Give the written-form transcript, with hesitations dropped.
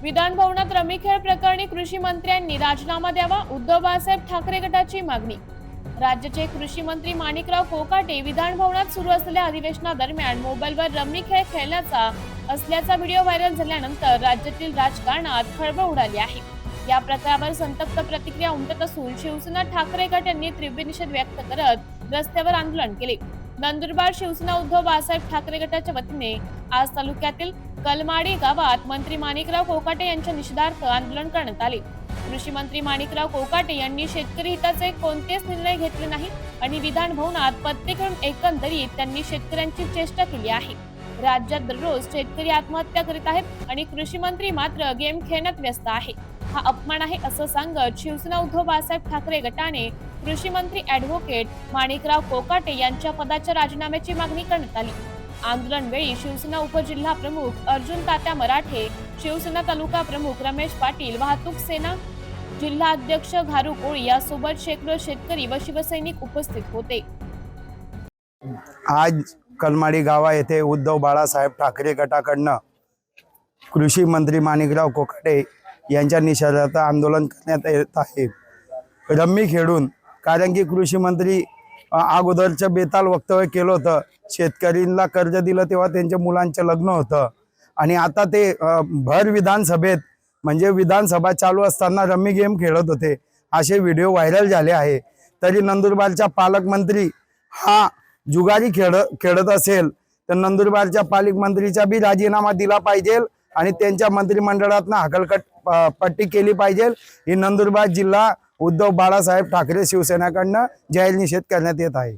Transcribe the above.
विधान भवनात रमी खेळ प्रकरणी कृषी मंत्र्यांनी राजीनामा द्यावा, उद्धव बाळासाहेब ठाकरे गटाची मागणी। राज्याचे कृषी मंत्री माणिकराव कोकाटे विधान भवनात सुरू असलेल्या अधिवेशनादरम्यान मोबाईलवर रमी खेळ खेळण्याचा असल्याचा व्हिडिओ व्हायरल झाल्यानंतर राज्यातील राजकारणात खळबळ उडाली आहे। या प्रकारावर संतप्त प्रतिक्रिया उमटत असून शिवसेना ठाकरे गट यांनी तीव्र निषेध व्यक्त करत रस्त्यावर आंदोलन केले। नंदुरबार शिवसेना उद्धव बाळासाहेब ठाकरे गटाच्या वतीने आज तालुक्यातील कलमाडी गावात मंत्री माणिकराव कोकाटे यांच्या निषेधार्थ आंदोलन करण्यात आले। कृषी मंत्री माणिकराव कोकाटे यांनी शेतकरी हिताचे कोणतेच निर्णय घेतले नाही आणि विधान भवनात पत्ते घेऊन एकंदरीत त्यांनी शेतकऱ्यांची चेष्टा केली आहे। राज्यात दररोज शेतकरी आत्महत्या करीत आहेत आणि कृषी मंत्री मात्र गेम खेळण्यात व्यस्त आहे। हा अपमान आहे असं सांगत शिवसेना उद्धव बाळासाहेब ठाकरे गटाने कृषी मंत्री ॲडव्होकेट माणिकराव कोकाटे यांच्या पदाच्या राजीनाम्याची मागणी करण्यात आली। आंदोलन वेळी शिवसेना उपजिल्हा प्रमुख अर्जुन तात्या मराठे, शिवसेना तालुका प्रमुख रमेश पाटील, वाहतूक सेना जिल्हा अध्यक्ष घारू कोळी यासोबत शेकडो शेतकरी व शिवसैनिक उपस्थित होते। आज कलमाडी गावा येथे उद्धव बाळासाहेब ठाकरे गटाकडनं कृषी मंत्री माणिकराव कोकाटे यांच्या निषेधार्थ आंदोलन करण्यात येत आहे। रम्मी खेळून, कारण की कृषी मंत्री अगोदरचं बेताल वक्तव्य केलं होतं, शेतकरींना कर्ज दिलं तेव्हा त्यांच्या मुलांचं लग्न होतं आणि आता ते भर विधानसभेत म्हणजे विधानसभा चालू असताना रम्मी गेम खेळत होते, असे व्हिडिओ व्हायरल झाले आहे। तरी नंदुरबारचा पालकमंत्री हा जुगारी खेळत असेल तर नंदुरबारच्या पालकमंत्रीचा बी राजीनामा दिला पाहिजे आणि त्यांच्या मंत्रिमंडळातनं हकलपट्टी केली पाहिजे। ही नंदुरबार जिल्हा उद्धव बाळासाहेब ठाकरे शिवसेनेकडनं जाहीर निषेध करण्यात येत आहे।